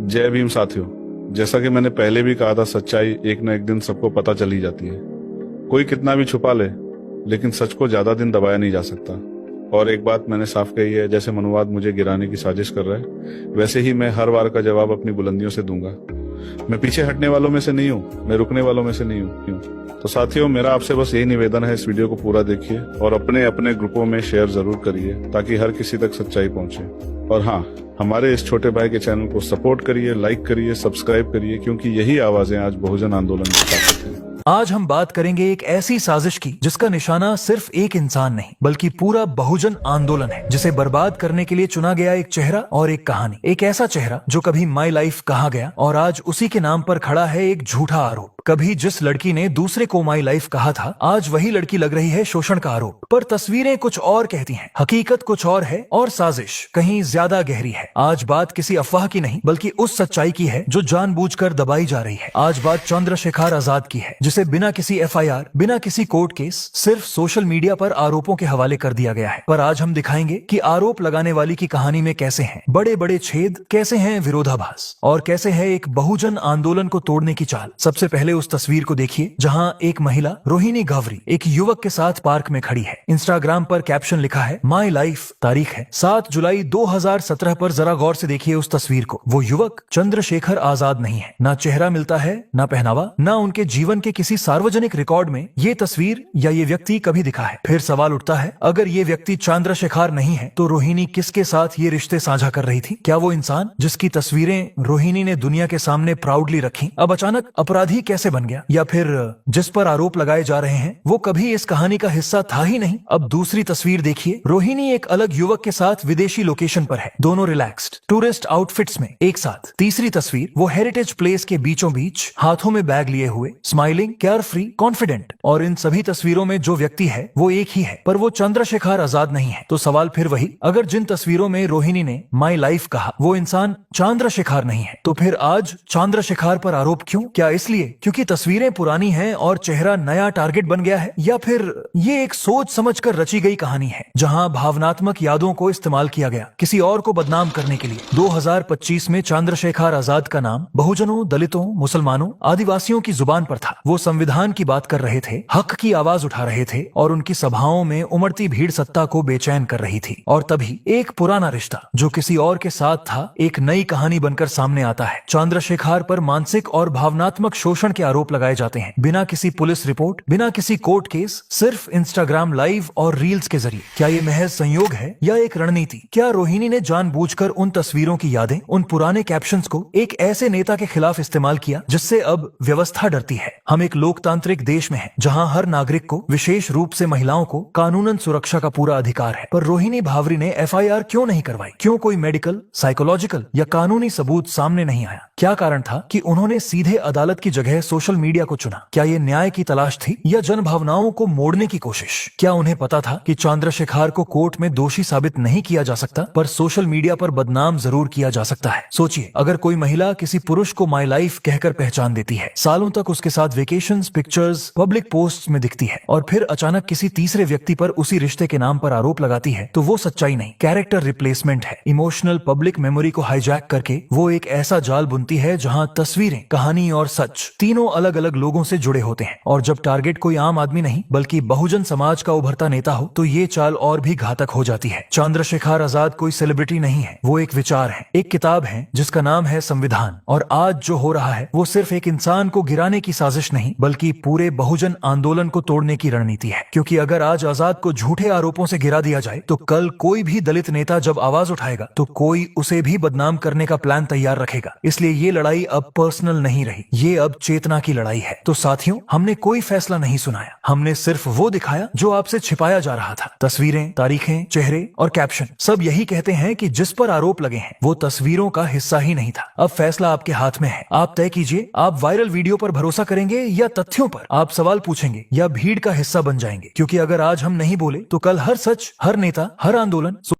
जय भीम साथियों। जैसा कि मैंने पहले भी कहा था, सच्चाई एक न एक दिन सबको पता चली जाती है। कोई कितना भी छुपा ले, लेकिन सच को ज्यादा दिन दबाया नहीं जा सकता। और एक बात मैंने साफ कही है, जैसे मनुवाद मुझे गिराने की साजिश कर रहा है, वैसे ही मैं हर बार का जवाब अपनी बुलंदियों से दूंगा। मैं पीछे हटने वालों में से नहीं हूँ, मैं रुकने वालों में से नहीं हूँ। तो साथियों, मेरा आपसे बस यही निवेदन है, इस वीडियो को पूरा देखिए और अपने अपने ग्रुपों में शेयर जरूर करिए, ताकि हर किसी तक सच्चाई पहुंचे। और हाँ, हमारे इस छोटे भाई के चैनल को सपोर्ट करिए, लाइक करिए, सब्सक्राइब करिए, क्योंकि यही आवाजें आज बहुजन आंदोलन की ताकत है। आज हम बात करेंगे एक ऐसी साजिश की जिसका निशाना सिर्फ एक इंसान नहीं बल्कि पूरा बहुजन आंदोलन है, जिसे बर्बाद करने के लिए चुना गया एक चेहरा और एक कहानी। एक ऐसा चेहरा जो कभी माई लाइफ कहा गया और आज उसी के नाम पर खड़ा है एक झूठा आरोप। कभी जिस लड़की ने दूसरे को माई लाइफ कहा था, आज वही लड़की लग रही है शोषण का आरोप। पर तस्वीरें कुछ और कहती हैं, हकीकत कुछ और है और साजिश कहीं ज्यादा गहरी है। आज बात किसी अफवाह की नहीं बल्कि उस सच्चाई की है जो जानबूझकर दबाई जा रही है। आज बात चंद्रशेखर आजाद की है, जिसे बिना किसी एफआईआर, बिना किसी कोर्ट केस, सिर्फ सोशल मीडिया पर आरोपों के हवाले कर दिया गया है। पर आज हम दिखाएंगे कि आरोप लगाने वाली की कहानी में कैसे हैं बड़े बड़े छेद, कैसे हैं विरोधाभास और कैसे है एक बहुजन आंदोलन को तोड़ने की चाल। सबसे पहले उस तस्वीर को देखिए जहां एक महिला रोहिणी गावरी एक युवक के साथ पार्क में खड़ी है। इंस्टाग्राम पर कैप्शन लिखा है माई लाइफ, तारीख है 7 जुलाई 2017 पर। जरा गौर से देखिए उस तस्वीर को। वो युवक चंद्रशेखर आजाद नहीं है, ना चेहरा मिलता है, ना पहनावा, ना उनके जीवन के किसी सार्वजनिक रिकॉर्ड में ये तस्वीर या ये व्यक्ति कभी दिखा है। फिर सवाल उठता है, अगर ये व्यक्ति चंद्रशेखर नहीं है तो रोहिणी किसके साथ ये रिश्ते साझा कर रही थी? क्या वो इंसान जिसकी तस्वीरें रोहिणी ने दुनिया के सामने प्राउडली रखी, अब अचानक अपराधी कैसे बन गया? या फिर जिस पर आरोप लगाए जा रहे हैं वो कभी इस कहानी का हिस्सा था ही नहीं? अब दूसरी तस्वीर देखिए, रोहिणी एक अलग युवक के साथ विदेशी लोकेशन पर है, दोनों रिलैक्स्ड टूरिस्ट आउटफिट्स में एक साथ। तीसरी तस्वीर, वो हेरिटेज प्लेस के बीचों बीच हाथों में बैग लिए हुए, स्माइलिंग, केयर फ्री, कॉन्फिडेंट। और इन सभी तस्वीरों में जो व्यक्ति है वो एक ही है, पर वो चंद्रशेखर आजाद नहीं है। तो सवाल फिर वही, अगर जिन तस्वीरों में रोहिणी ने माई लाइफ कहा वो इंसान चंद्रशेखर नहीं है, तो फिर आज चंद्रशेखर पर आरोप क्यों? क्या इसलिए क्योंकि तस्वीरें पुरानी हैं और चेहरा नया टारगेट बन गया है? या फिर ये एक सोच समझकर रची गई कहानी है जहां भावनात्मक यादों को इस्तेमाल किया गया किसी और को बदनाम करने के लिए? 2025 में चंद्रशेखर आजाद का नाम बहुजनों, दलितों, मुसलमानों, आदिवासियों की जुबान पर था। वो संविधान की बात कर रहे थे, हक की आवाज उठा रहे थे और उनकी सभाओं में उमड़ती भीड़ सत्ता को बेचैन कर रही थी। और तभी एक पुराना रिश्ता जो किसी और के साथ था, एक नई कहानी बनकर सामने आता है। चंद्रशेखर पर मानसिक और भावनात्मक शोषण के आरोप लगाए जाते हैं, बिना किसी पुलिस रिपोर्ट, बिना किसी कोर्ट केस, सिर्फ इंस्टाग्राम लाइव और रील्स के जरिए। क्या ये महज संयोग है या एक रणनीति? क्या रोहिणी ने जानबूझकर उन तस्वीरों की यादें, उन पुराने कैप्शंस को एक ऐसे नेता के खिलाफ इस्तेमाल किया जिससे अब व्यवस्था डरती है? हम एक लोकतांत्रिक देश में हैं जहां हर नागरिक को, विशेष रूप से महिलाओं को, कानूनन सुरक्षा का पूरा अधिकार है। पर रोहिणी भावरी ने एफआईआर क्यों नहीं करवाई? क्यों कोई मेडिकल, साइकोलॉजिकल या कानूनी सबूत सामने नहीं आया? क्या कारण था कि उन्होंने सीधे अदालत की जगह सोशल मीडिया को चुना? क्या ये न्याय की तलाश थी या जन भावनाओं को मोड़ने की कोशिश? क्या उन्हें पता था कि चंद्रशेखर को कोर्ट में दोषी साबित नहीं किया जा सकता, पर सोशल मीडिया पर बदनाम जरूर किया जा सकता है? सोचिए, अगर कोई महिला किसी पुरुष को माई लाइफ कहकर पहचान देती है, सालों तक उसके साथ वेकेशंस, पिक्चर्स, पब्लिक पोस्ट्स में दिखती है और फिर अचानक किसी तीसरे व्यक्ति पर उसी रिश्ते के नाम पर आरोप लगाती है, तो वो सच्चाई नहीं, कैरेक्टर रिप्लेसमेंट है। इमोशनल पब्लिक मेमोरी को हाईजैक करके वो एक ऐसा जाल बुनती है जहां तस्वीरें, कहानी और सच तीनों अलग अलग लोगों से जुड़े होते हैं। और जब टारगेट कोई आम आदमी नहीं बल्कि बहुजन समाज का उभरता नेता हो, तो ये चाल और भी घातक हो जाती है। चंद्रशेखर आजाद कोई सेलिब्रिटी नहीं है, वो एक विचार है, एक किताब है जिसका नाम है संविधान। और आज जो हो रहा है वो सिर्फ एक इंसान को गिराने की साजिश नहीं बल्कि पूरे बहुजन आंदोलन को तोड़ने की रणनीति है। क्योंकि अगर आज आजाद को झूठे आरोपों से गिरा दिया जाए, तो कल कोई भी दलित नेता जब आवाज उठाएगा तो कोई उसे भी बदनाम करने का प्लान तैयार रखेगा। इसलिए ये लड़ाई अब पर्सनल नहीं रही, ये अब चेतना की लड़ाई है। तो साथियों, हमने कोई फैसला नहीं सुनाया, हमने सिर्फ वो दिखाया जो आपसे छिपाया जा रहा था। तस्वीरें, तारीखें, चेहरे और कैप्शन सब यही कहते हैं कि जिस पर आरोप लगे हैं वो तस्वीरों का हिस्सा ही नहीं था। अब फैसला आपके हाथ में है, आप तय कीजिए, आप वायरल वीडियो पर भरोसा करेंगे या तथ्यों पर? आप सवाल पूछेंगे या भीड़ का हिस्सा बन जाएंगे? क्योंकि अगर आज हम नहीं बोले तो कल हर सच, हर नेता, हर आंदोलन